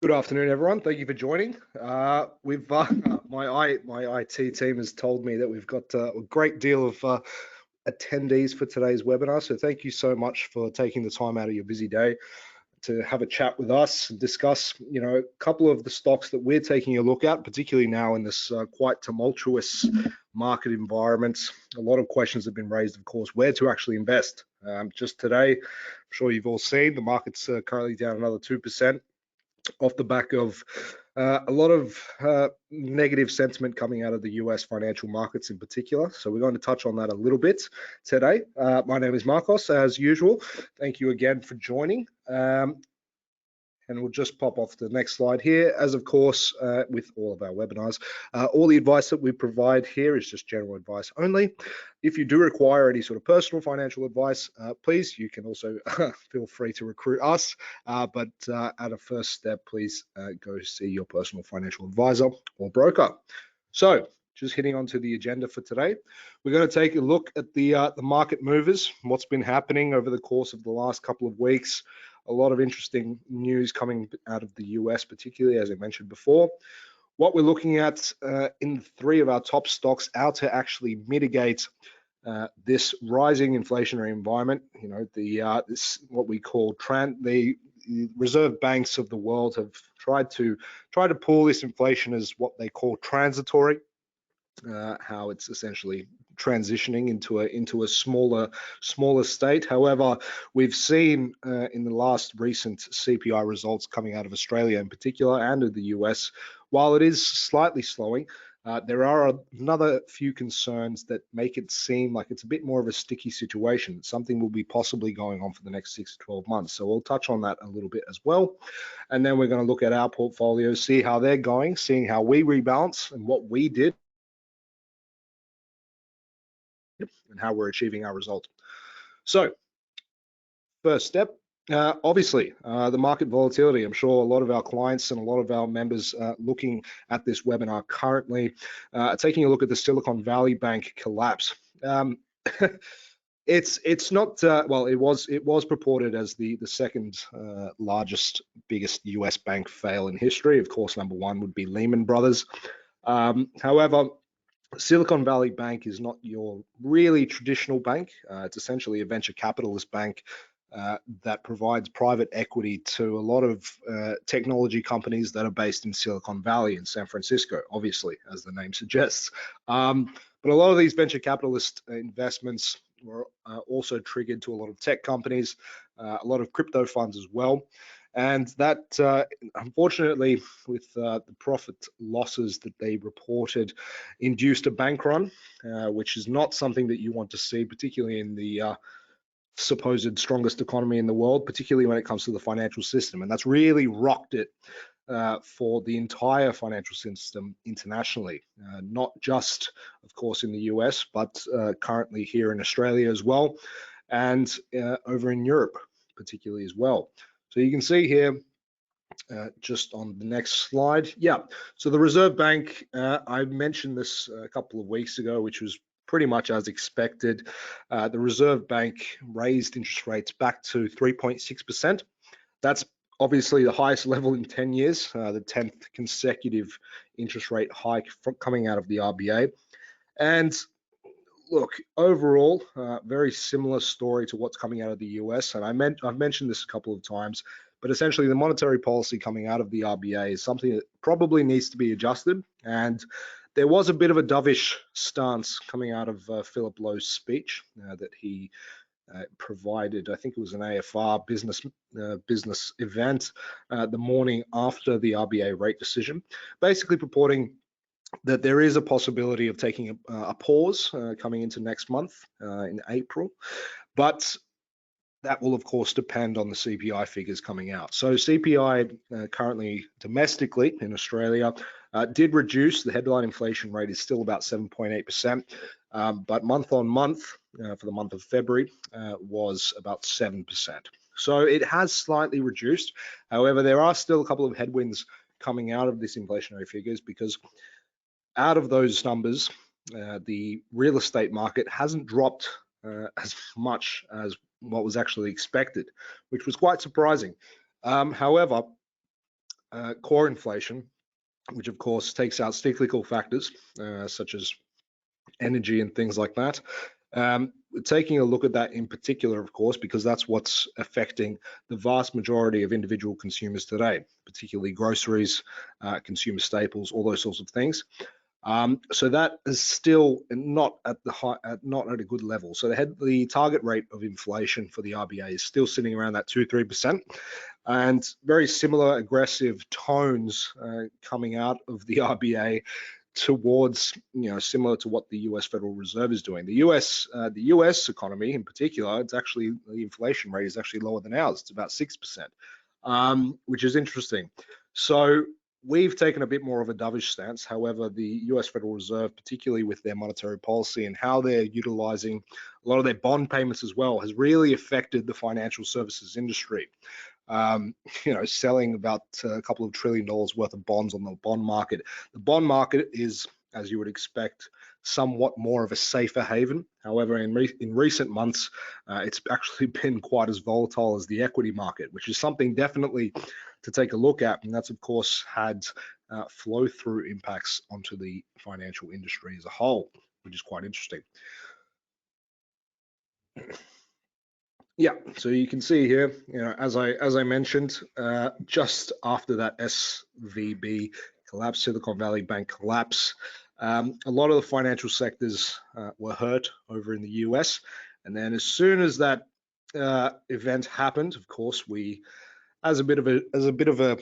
Good afternoon, everyone. Thank you for joining. We've my IT team has told me that we've got a great deal of attendees for today's webinar. So thank you so much for taking the time out of your busy day to have a chat with us and discuss, a couple of the stocks that we're taking a look at, particularly now in this quite tumultuous market environment. A lot of questions have been raised, of course, where to actually invest. Just today, I'm sure you've all seen the market's currently down another 2%. Off the back of a lot of negative sentiment coming out of the US financial markets in particular. So we're going to touch on that a little bit today. My name is Marcos, as usual. Thank you again for joining. And we'll just pop off to the next slide here. As of course, with all of our webinars, all the advice that we provide here is just general advice only. If you do require any sort of personal financial advice, please, you can also feel free to recruit us. But at a first step, please go see your personal financial advisor or broker. So just hitting onto the agenda for today, we're going to take a look at the market movers, what's been happening over the course of the last couple of weeks. A lot of interesting news coming out of the US, particularly, as I mentioned before. What we're looking at in 3 of our top stocks, how to actually mitigate this rising inflationary environment. This what we call the reserve banks of the world have tried to pull this inflation as what they call transitory. How it's essentially transitioning into a smaller state. However, we've seen in the last recent CPI results coming out of Australia in particular and of the US, while it is slightly slowing, there are another few concerns that make it seem like it's a bit more of a sticky situation. Something will be possibly going on for the next 6 to 12 months. So we'll touch on that a little bit as well. And then we're going to look at our portfolios, see how they're going, seeing how we rebalance and what we did and how we're achieving our result. So first step, obviously, the market volatility. I'm sure a lot of our clients and a lot of our members looking at this webinar currently taking a look at the Silicon Valley Bank collapse. It's not well, it was purported as the second biggest US bank fail in history. Of course, number one would be Lehman Brothers. However, Silicon Valley Bank is not your really traditional bank. It's essentially a venture capitalist bank that provides private equity to a lot of technology companies that are based in Silicon Valley in San Francisco, obviously, as the name suggests. But a lot of these venture capitalist investments were also triggered to a lot of tech companies, a lot of crypto funds as well. And that, unfortunately, with the profit losses that they reported, induced a bank run, which is not something that you want to see, particularly in the supposed strongest economy in the world, particularly when it comes to the financial system. And that's really rocked it for the entire financial system internationally, not just, of course, in the US, but currently here in Australia as well, and over in Europe, particularly as well. So you can see here, just on the next slide. Yeah, so the Reserve Bank, I mentioned this a couple of weeks ago, which was pretty much as expected. The Reserve Bank raised interest rates back to 3.6%. That's obviously the highest level in 10 years, the 10th consecutive interest rate hike coming out of the RBA. And look, overall, very similar story to what's coming out of the US. And I've mentioned this a couple of times, but essentially the monetary policy coming out of the RBA is something that probably needs to be adjusted. And there was a bit of a dovish stance coming out of Philip Lowe's speech that he provided. I think it was an AFR business event the morning after the RBA rate decision, basically purporting that there is a possibility of taking a pause coming into next month in April, but that will of course depend on the CPI figures coming out. So CPI currently domestically in Australia did reduce. The headline inflation rate is still about 7.8%, but month on month for the month of February was about 7%. So it has slightly reduced. However, there are still a couple of headwinds coming out of this inflationary figures, because out of those numbers, the real estate market hasn't dropped as much as what was actually expected, which was quite surprising. However, core inflation, which of course takes out cyclical factors such as energy and things like that. Taking a look at that in particular, of course, because that's what's affecting the vast majority of individual consumers today, particularly groceries, consumer staples, all those sorts of things. So that is still not at not at a good level. So the target rate of inflation for the RBA is still sitting around that 2-3%, and very similar aggressive tones coming out of the RBA towards, similar to what the US Federal Reserve is doing. The US economy in particular, it's actually, the inflation rate is actually lower than ours. It's about 6%, which is interesting. So we've taken a bit more of a dovish stance. However, the US Federal Reserve, particularly with their monetary policy and how they're utilizing a lot of their bond payments as well, has really affected the financial services industry. Selling about a couple of $1 trillion worth of bonds on the bond market. The bond market is, as you would expect, somewhat more of a safer haven. However, in recent months, it's actually been quite as volatile as the equity market, which is something definitely to take a look at. And that's, of course, had flow-through impacts onto the financial industry as a whole, which is quite interesting. Yeah, so you can see here, as I mentioned, just after that SVB collapse, Silicon Valley Bank collapse, a lot of the financial sectors were hurt over in the US. And then as soon as that event happened, of course, we, as a bit of a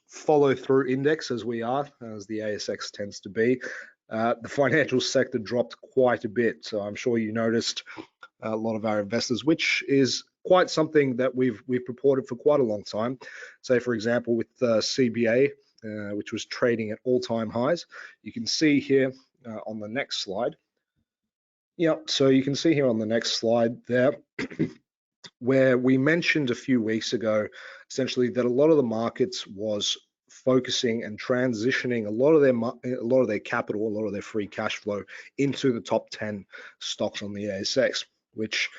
follow-through index, as we are, as the ASX tends to be, the financial sector dropped quite a bit. So I'm sure you noticed a lot of our investors, which is quite something that we've reported for quite a long time. Say, for example, with CBA, which was trading at all-time highs. You can see here on the next slide. Yeah, so you can see here on the next slide there, where we mentioned a few weeks ago, essentially, that a lot of the markets was focusing and transitioning a lot of their capital, a lot of their free cash flow into the top 10 stocks on the ASX, which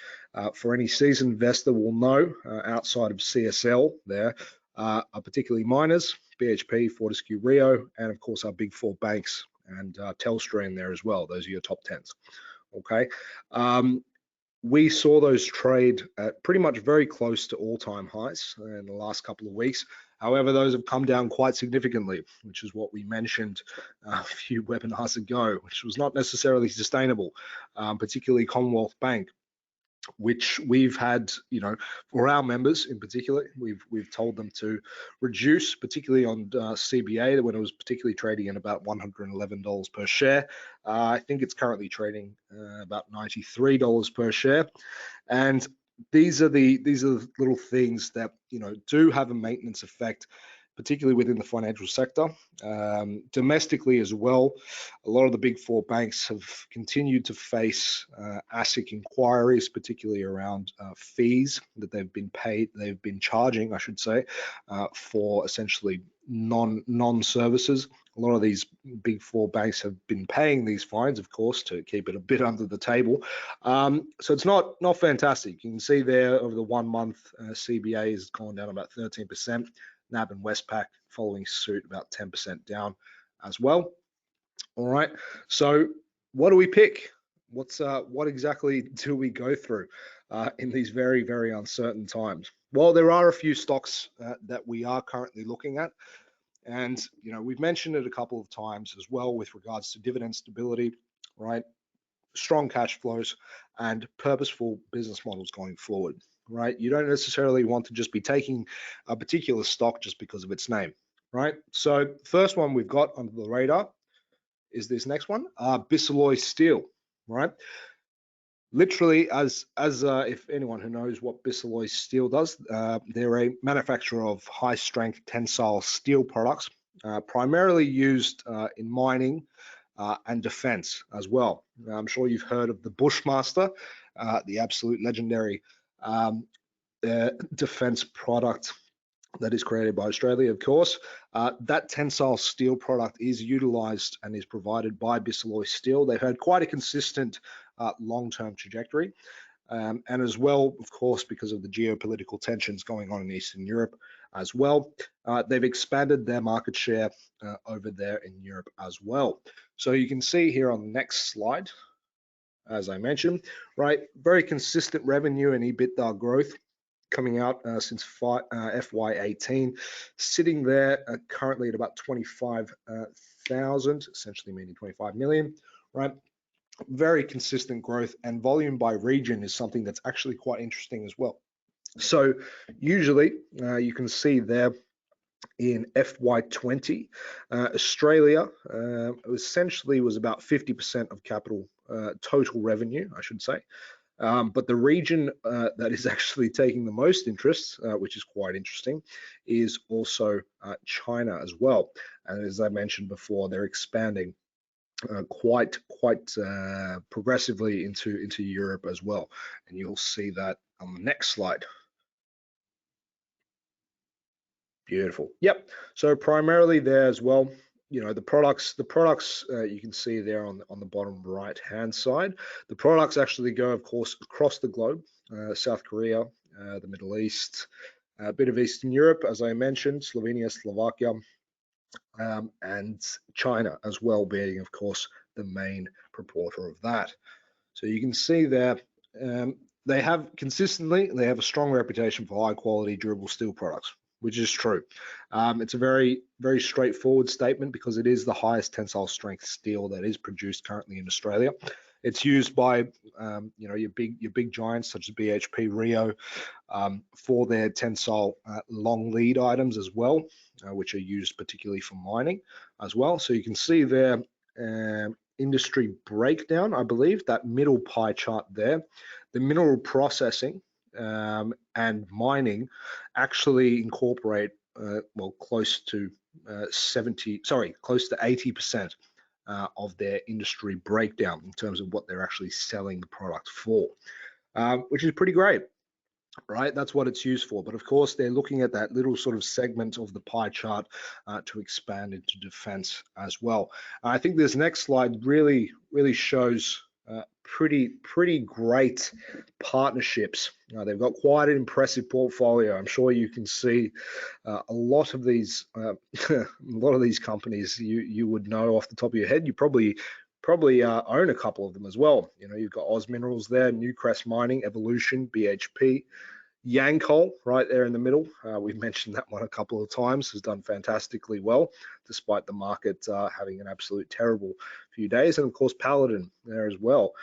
for any seasoned investor will know, outside of CSL there, are particularly miners, BHP, Fortescue, Rio, and of course our big four banks, and Telstra in there as well. Those are your top 10s. Okay. We saw those trade at pretty much very close to all-time highs in the last couple of weeks. However, those have come down quite significantly, which is what we mentioned a few webinars ago, which was not necessarily sustainable, particularly Commonwealth Bank, which we've had, for our members in particular, we've told them to reduce, particularly on CBA, when it was particularly trading at about $111 per share. I think it's currently trading about $93 per share, and these are the little things that do have a maintenance effect, particularly within the financial sector. Domestically as well, a lot of the big four banks have continued to face ASIC inquiries, particularly around fees that they've been charging, I should say, for essentially non-services. A lot of these big four banks have been paying these fines, of course, to keep it a bit under the table. So it's not fantastic. You can see there over the 1 month, CBA has gone down about 13%. NAB and Westpac following suit, about 10% down as well. All right, so what do we pick? What exactly do we go through in these very, very uncertain times? Well, there are a few stocks that we are currently looking at, and we've mentioned it a couple of times as well with regards to dividend stability, right? Strong cash flows and purposeful business models going forward, right? You don't necessarily want to just be taking a particular stock just because of its name, right? So first one we've got under the radar is this next one, Bisalloy Steel, right? Literally, as if anyone who knows what Bisalloy Steel does, they're a manufacturer of high-strength tensile steel products, primarily used in mining and defense as well. I'm sure you've heard of the Bushmaster, the absolute legendary defense product that is created by Australia, of course. That tensile steel product is utilized and is provided by Bisalloy Steel. They've had quite a consistent long-term trajectory. And as well, of course, because of the geopolitical tensions going on in Eastern Europe as well, they've expanded their market share over there in Europe as well. So you can see here on the next slide, as I mentioned, right, very consistent revenue and EBITDA growth coming out since FY18, sitting there currently at about 25,000, essentially meaning 25 million, right? Very consistent growth, and volume by region is something that's actually quite interesting as well. So usually you can see there in FY20, Australia essentially was about 50% of capital total revenue, I should say. But the region that is actually taking the most interest, which is quite interesting, is also China as well. And as I mentioned before, they're expanding quite progressively into Europe as well. And you'll see that on the next slide. Beautiful. Yep. So primarily there as well, you know, the products you can see there on the bottom right hand side. The products actually go, of course, across the globe, South Korea, the Middle East, a bit of Eastern Europe, as I mentioned, Slovenia, Slovakia, and China as well, being, of course, the main purporter of that. So you can see there, they have a strong reputation for high quality, durable steel products, which is true. It's a very straightforward statement because it is the highest tensile strength steel that is produced currently in Australia. It's used by you know, your big giants such as BHP, Rio, for their tensile long lead items as well, which are used particularly for mining as well. So you can see there industry breakdown, I believe, that middle pie chart there. The mineral processing and mining actually incorporate well, close to 80% of their industry breakdown in terms of what they're actually selling the product for, which is pretty great. Right, that's what it's used for. But of course, they're looking at that little sort of segment of the pie chart to expand into defense as well. I think this next slide really shows pretty great partnerships. They've got quite an impressive portfolio. I'm sure you can see a lot of these companies you would know off the top of your head. You probably own a couple of them as well. You know, you've got Oz Minerals there, Newcrest Mining, Evolution, BHP, Yancoal right there in the middle. We've mentioned that one a couple of times, has done fantastically well despite the market having an absolute terrible few days, and of course Paladin there as well.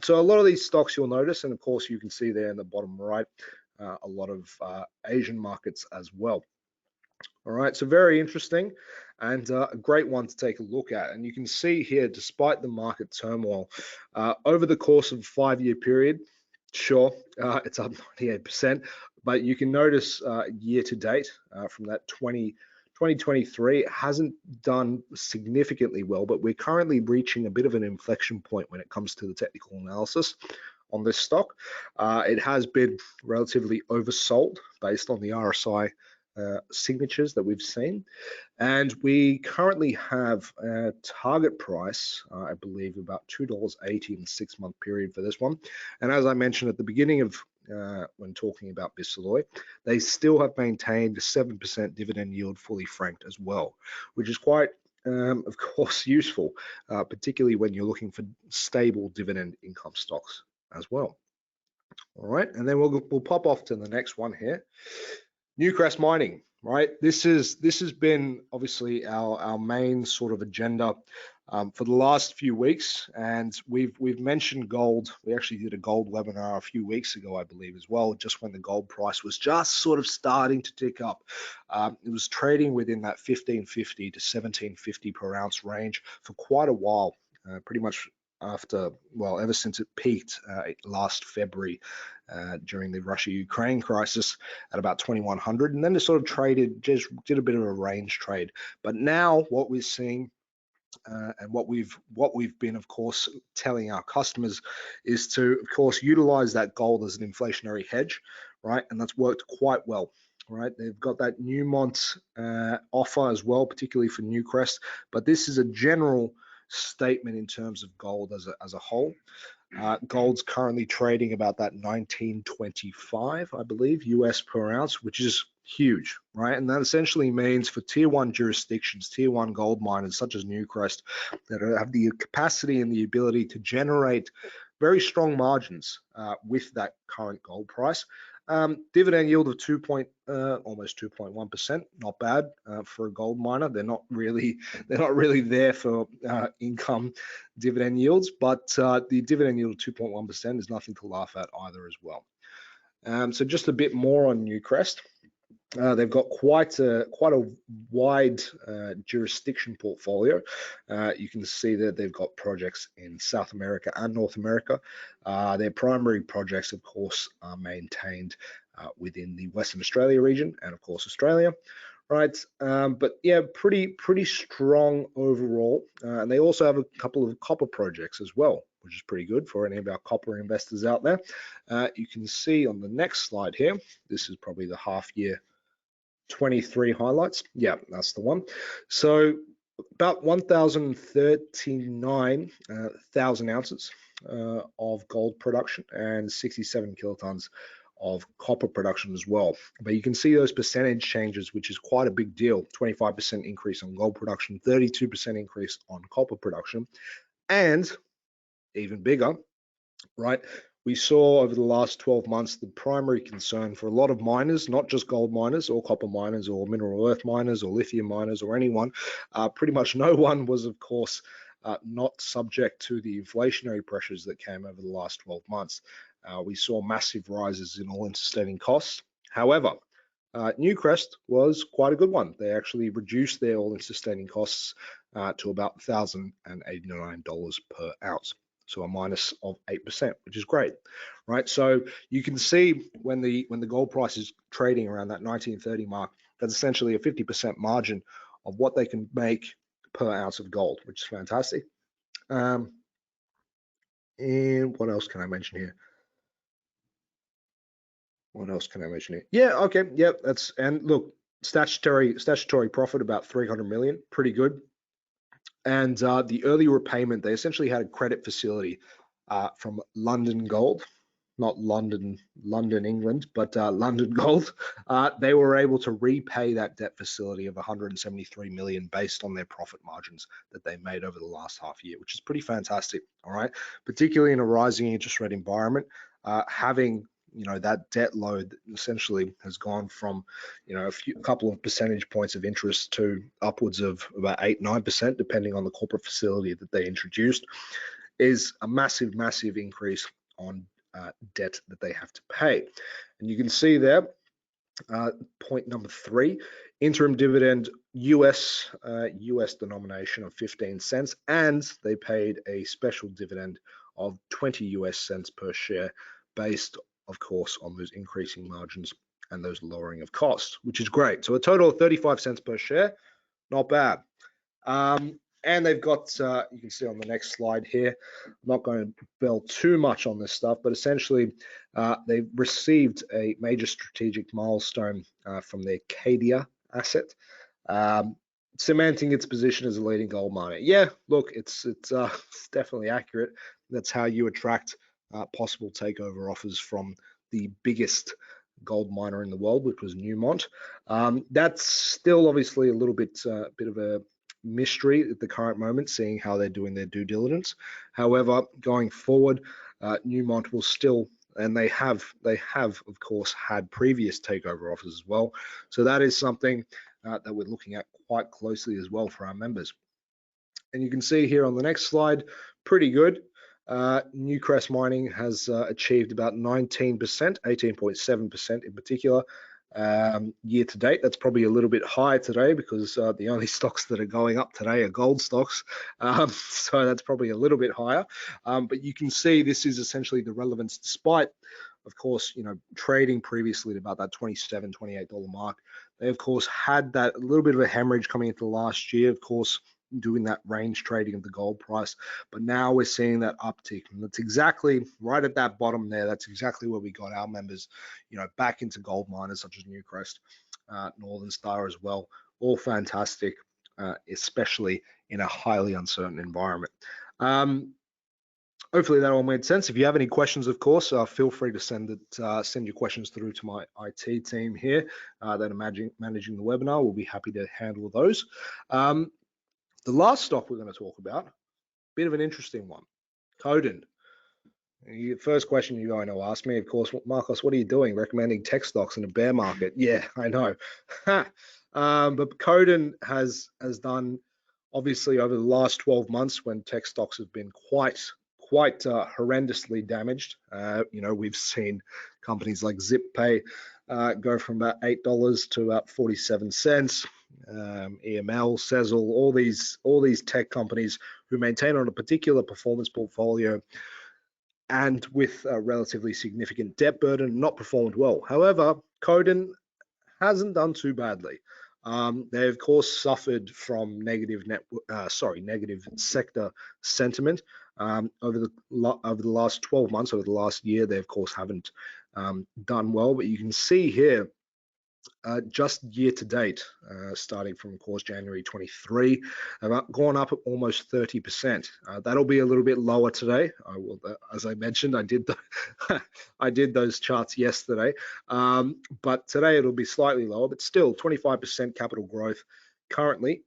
So a lot of these stocks you'll notice, and of course you can see there in the bottom right a lot of Asian markets as well. All right, so very interesting and a great one to take a look at. And you can see here, despite the market turmoil, over the course of a 5-year period, sure, it's up 98%, but you can notice year to date from that 2023, it hasn't done significantly well, but we're currently reaching a bit of an inflection point when it comes to the technical analysis on this stock. It has been relatively oversold based on the RSI signatures that we've seen, and we currently have a target price, I believe, about $2.80 in the 6-month period for this one. And as I mentioned at the beginning of when talking about Bisalloy, they still have maintained a 7% dividend yield, fully franked as well, which is quite of course useful, particularly when you're looking for stable dividend income stocks as well. All right, and then we'll pop off to the next one here. Newcrest Mining, right? This has been obviously our main sort of agenda for the last few weeks, and we've mentioned gold. We actually did a gold webinar a few weeks ago, I believe, as well, just when the gold price was just sort of starting to tick up. It was trading within that 1550 to 1750 per ounce range for quite a while, pretty much ever since it peaked last February during the Russia-Ukraine crisis at about 2100, and then it sort of just did a bit of a range trade. But now what we're seeing and what we've been, of course, telling our customers is to, of course, utilize that gold as an inflationary hedge, right? And that's worked quite well. Right, they've got that Newmont offer as well, particularly for Newcrest. But this is a general statement in terms of gold as a whole. Gold's currently trading about that 1925, I believe, US per ounce, which is huge, right? And that essentially means for tier one jurisdictions, tier one gold miners such as Newcrest, that have the capacity and the ability to generate very strong margins with that current gold price. Dividend yield of almost 2.1%, not bad for a gold miner. They're not really there for income dividend yields, but the dividend yield of 2.1% is nothing to laugh at either as well. So just a bit more on Newcrest. They've got quite a wide jurisdiction portfolio. You can see that they've got projects in South America and North America. Their primary projects, of course, are maintained within the Western Australia region and, of course, Australia. Right, but yeah, pretty strong overall. And they also have a couple of copper projects as well, which is pretty good for any of our copper investors out there. You can see on the next slide here, this is probably the half year 23 highlights. Yeah, that's the one. So about 1,039,000 ounces of gold production and 67 kilotons of copper production as well. But you can see those percentage changes, which is quite a big deal. 25% increase on gold production, 32% increase on copper production, and even bigger, right? We saw over the last 12 months the primary concern for a lot of miners, not just gold miners or copper miners or mineral earth miners or lithium miners or anyone, pretty much no one was, of course, not subject to the inflationary pressures that came over the last 12 months. We saw massive rises in all-in sustaining costs. However, Newcrest was quite a good one. They actually reduced their all-in sustaining costs to about $1,089 per ounce. So a minus of 8%, which is great, right? So you can see when the gold price is trading around that 1930 mark, that's essentially a 50% margin of what they can make per ounce of gold, which is fantastic. And what else can I mention here? What else can I mention here? Yeah, okay, yeah, that's, and look, statutory profit about 300 million, pretty good. And the early repayment, they essentially had a credit facility from London Gold, not London, England, but London Gold. They were able to repay that debt facility of 173 million based on their profit margins that they made over the last half year, which is pretty fantastic. All right, particularly in a rising interest rate environment, having that debt load essentially has gone from a couple of percentage points of interest to upwards of about 8-9%, depending on the corporate facility that they introduced, is a massive increase on debt that they have to pay. And you can see there, point number 3, interim dividend US denomination of 15 cents, and they paid a special dividend of 20 US cents per share based, of course, on those increasing margins and those lowering of costs, which is great. So a total of 35 cents per share, not bad. And they've got, you can see on the next slide here, I'm not going to dwell too much on this stuff, but essentially they've received a major strategic milestone from their Cadia asset, cementing its position as a leading gold miner. Yeah, look, it's definitely accurate. That's how you attract possible takeover offers from the biggest gold miner in the world, which was Newmont. That's still obviously a little bit of a mystery at the current moment, seeing how they're doing their due diligence. However, going forward, Newmont will still, and they have of course had previous takeover offers as well. So that is something that we're looking at quite closely as well for our members. And you can see here on the next slide, pretty good. Newcrest Mining has achieved about 19%, 18.7% in particular, year to date. That's probably a little bit high today because the only stocks that are going up today are gold stocks. So that's probably a little bit higher. But you can see this is essentially the relevance, despite, of course, trading previously at about that $27, $28 mark. They, of course, had that a little bit of a hemorrhage coming into last year, of course, doing that range trading of the gold price, but now we're seeing that uptick, and that's exactly right at that bottom there. That's exactly where we got our members, back into gold miners such as Newcrest, Northern Star as well. All fantastic, especially in a highly uncertain environment. Hopefully that all made sense. If you have any questions, of course, feel free to send your questions through to my IT team here that are managing the webinar. We'll be happy to handle those. The last stock we're going to talk about, bit of an interesting one, Codan. The first question you're going to ask me, of course, Marcos, what are you doing recommending tech stocks in a bear market? Yeah, I know. But Codan has done, obviously, over the last 12 months when tech stocks have been quite horrendously damaged. We've seen companies like ZipPay go from about $8 to about 47 cents. EML, Sezzle, all these tech companies who maintain on a particular performance portfolio and with a relatively significant debt burden, not performed well. However, Codan hasn't done too badly. They of course suffered from negative sector sentiment over the last 12 months. Over the last year, they of course haven't done well. But you can see here, just year to date, starting from, of course, January 23, gone up almost 30%. That'll be a little bit lower today. As I mentioned, I did I did those charts yesterday, but today it'll be slightly lower, but still 25% capital growth currently.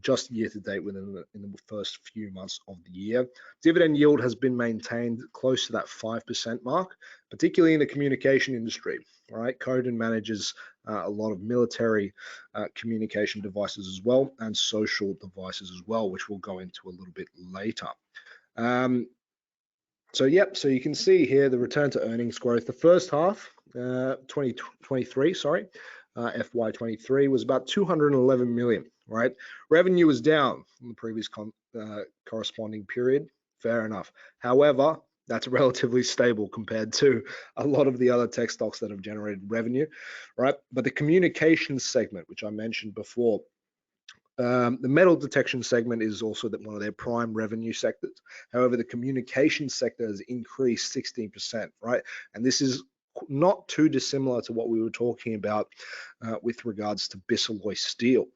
Just year to date in the first few months of the year. Dividend yield has been maintained close to that 5% mark, particularly in the communication industry. Right, Codan manages a lot of military communication devices as well, and social devices as well, which we'll go into a little bit later. So you can see here the return to earnings growth. The first half, 2023, FY23 was about 211 million. Right, revenue was down from the previous corresponding period. Fair enough. However, that's relatively stable compared to a lot of the other tech stocks that have generated revenue, right? But the communications segment, which I mentioned before, the metal detection segment is also one of their prime revenue sectors. However, the communication sector has increased 16%, right? And this is not too dissimilar to what we were talking about with regards to Bisalloy Steel.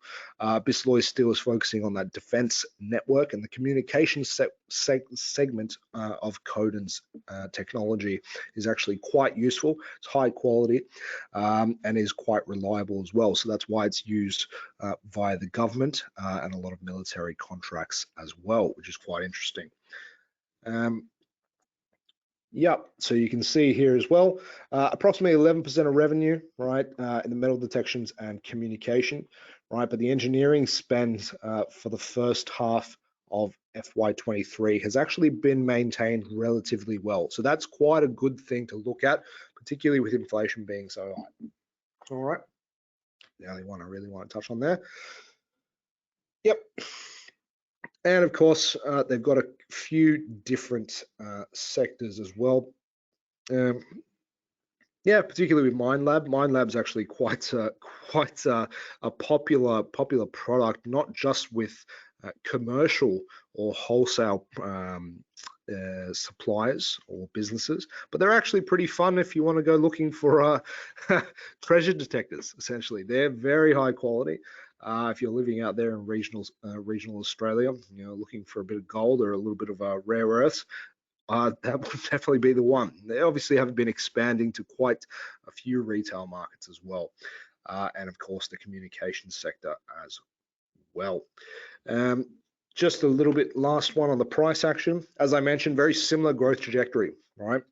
Bisalloy Steel is focusing on that defense network, and the communication segment of Codan's technology is actually quite useful. It's high quality and is quite reliable as well. So that's why it's used via the government and a lot of military contracts as well, which is quite interesting. So you can see here as well, approximately 11% of revenue, right, in the metal detections and communication, right? But the engineering spend for the first half of FY23 has actually been maintained relatively well. So that's quite a good thing to look at, particularly with inflation being so high. All right, the only one I really want to touch on there. And of course, they've got a few different sectors as well. Particularly with MindLab. MindLab's actually quite a popular product, not just with commercial or wholesale suppliers or businesses, but they're actually pretty fun if you want to go looking for treasure detectors. Essentially, they're very high quality. If you're living out there in regional Australia, looking for a bit of gold or a little bit of rare earths, that would definitely be the one. They obviously haven't been expanding to quite a few retail markets as well. And of course, the communications sector as well. Just a little bit last one on the price action. As I mentioned, very similar growth trajectory, right?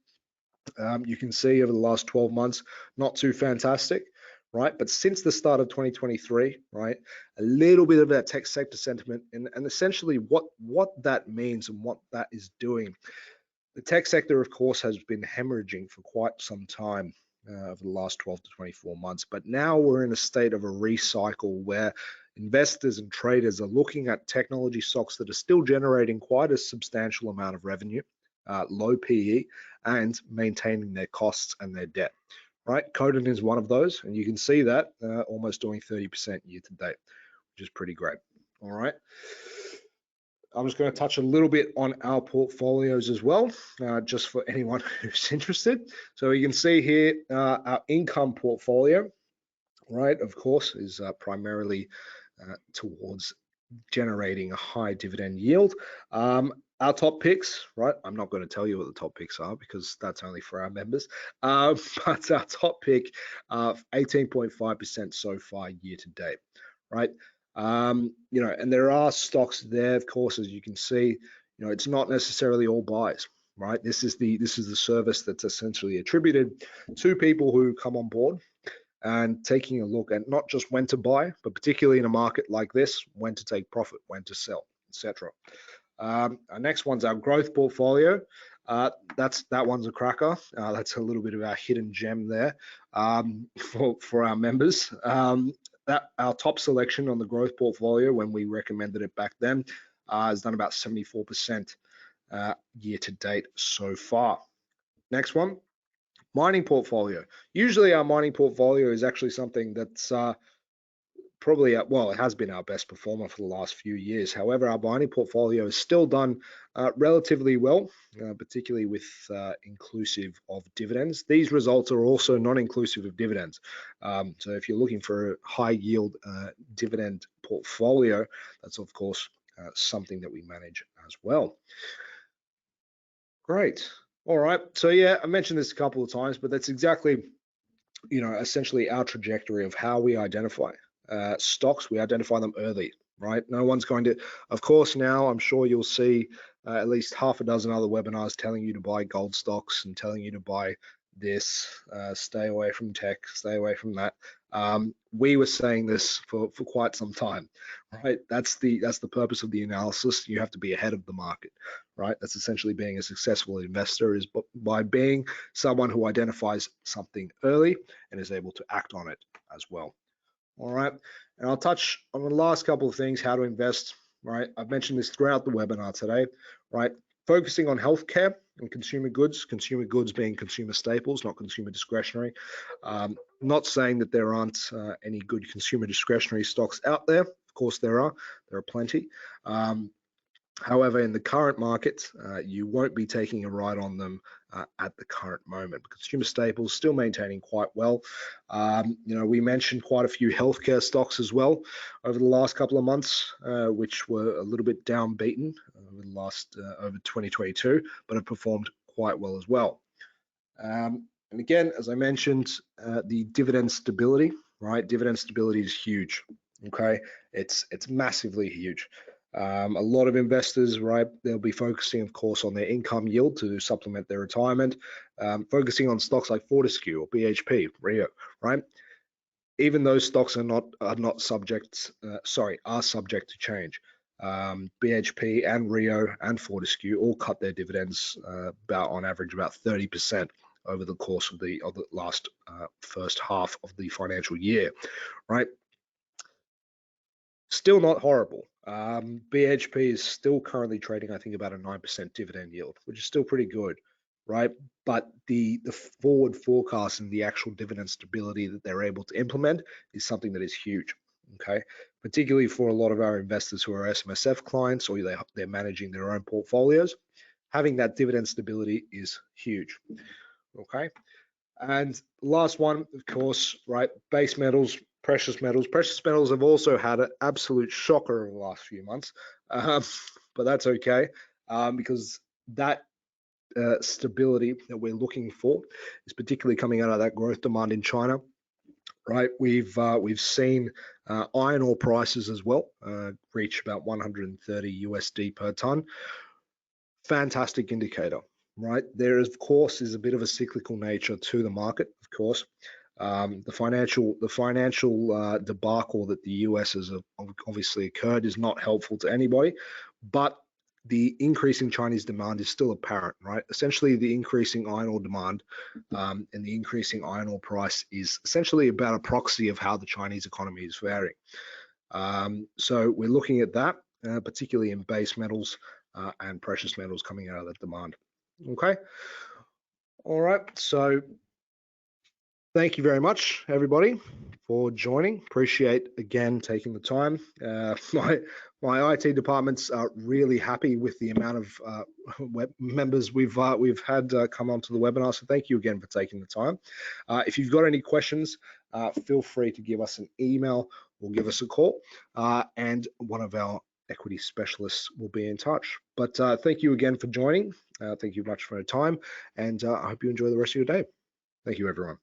You can see over the last 12 months, not too fantastic, right? But since the start of 2023, right, a little bit of that tech sector sentiment and essentially what that means and what that is doing. The tech sector, of course, has been hemorrhaging for quite some time over the last 12 to 24 months. But now we're in a state of a recycle where investors and traders are looking at technology stocks that are still generating quite a substantial amount of revenue, low PE, and maintaining their costs and their debt. Right, Codan is one of those, and you can see that almost doing 30% year to date, which is pretty great. All right. I'm just going to touch a little bit on our portfolios as well, just for anyone who's interested. So you can see here our income portfolio, right, of course, is primarily towards generating a high dividend yield. Our top picks, right? I'm not going to tell you what the top picks are because that's only for our members. But our top pick, 18.5% so far year to date, right? And there are stocks there, of course, as you can see. It's not necessarily all buys, right? This is the service that's essentially attributed to people who come on board and taking a look at not just when to buy, but particularly in a market like this, when to take profit, when to sell, etc. Our next one's our growth portfolio. That one's a cracker. That's a little bit of our hidden gem there for our members. That our top selection on the growth portfolio when we recommended it back then has done about 74% year to date so far. Next one, mining portfolio. Usually our mining portfolio is actually something that's probably, well, it has been our best performer for the last few years. However, our mining portfolio has still done relatively well, particularly with inclusive of dividends. These results are also non-inclusive of dividends. So if you're looking for a high yield dividend portfolio, that's of course something that we manage as well. Great. All right. So yeah, I mentioned this a couple of times, but that's exactly, essentially our trajectory of how we identify stocks. We identify them early, right? No one's going to, of course, now I'm sure you'll see at least half a dozen other webinars telling you to buy gold stocks and telling you to buy this, stay away from tech, stay away from that. We were saying this for quite some time, right? That's the purpose of the analysis. You have to be ahead of the market, right? That's essentially being a successful investor, is by being someone who identifies something early and is able to act on it as well. All right, and I'll touch on the last couple of things, how to invest, right? I've mentioned this throughout the webinar today, right? Focusing on healthcare and consumer goods being consumer staples, not consumer discretionary. Not saying that there aren't any good consumer discretionary stocks out there. Of course there are plenty. However, in the current market, you won't be taking a ride on them at the current moment. Consumer staples still maintaining quite well. We mentioned quite a few healthcare stocks as well over the last couple of months, which were a little bit downbeaten over the last over 2022, but have performed quite well as well. And again, as I mentioned, the dividend stability, right? Dividend stability is huge. Okay, it's massively huge. A lot of investors, right, they'll be focusing, of course, on their income yield to supplement their retirement, focusing on stocks like Fortescue or BHP, Rio, right? Even those stocks are subject to change. BHP and Rio and Fortescue all cut their dividends on average about 30% over the course of the last first half of the financial year, right? Still not horrible. BHP is still currently trading, I think, about a 9% dividend yield, which is still pretty good, right? But the forward forecast and the actual dividend stability that they're able to implement is something that is huge, okay? Particularly for a lot of our investors who are SMSF clients, or they're managing their own portfolios. Having that dividend stability is huge, okay? And last one, of course, right, base metals, precious metals. Precious metals have also had an absolute shocker over the last few months, but that's okay, because that stability that we're looking for is particularly coming out of that growth demand in China, right? We've seen iron ore prices as well reach about 130 USD per ton. Fantastic indicator, right? There, of course, is a bit of a cyclical nature to the market, of course. The financial debacle that the US has obviously occurred is not helpful to anybody, but the increasing Chinese demand is still apparent, right? Essentially, the increasing iron ore demand and the increasing iron ore price is essentially about a proxy of how the Chinese economy is faring. So we're looking at that, particularly in base metals and precious metals coming out of that demand. Okay. All right. So thank you very much, everybody, for joining. Appreciate, again, taking the time. My IT departments are really happy with the amount of web members we've had come onto the webinar. So thank you again for taking the time. If you've got any questions, feel free to give us an email or give us a call, and one of our equity specialists will be in touch. But thank you again for joining. Thank you much for your time, and I hope you enjoy the rest of your day. Thank you, everyone.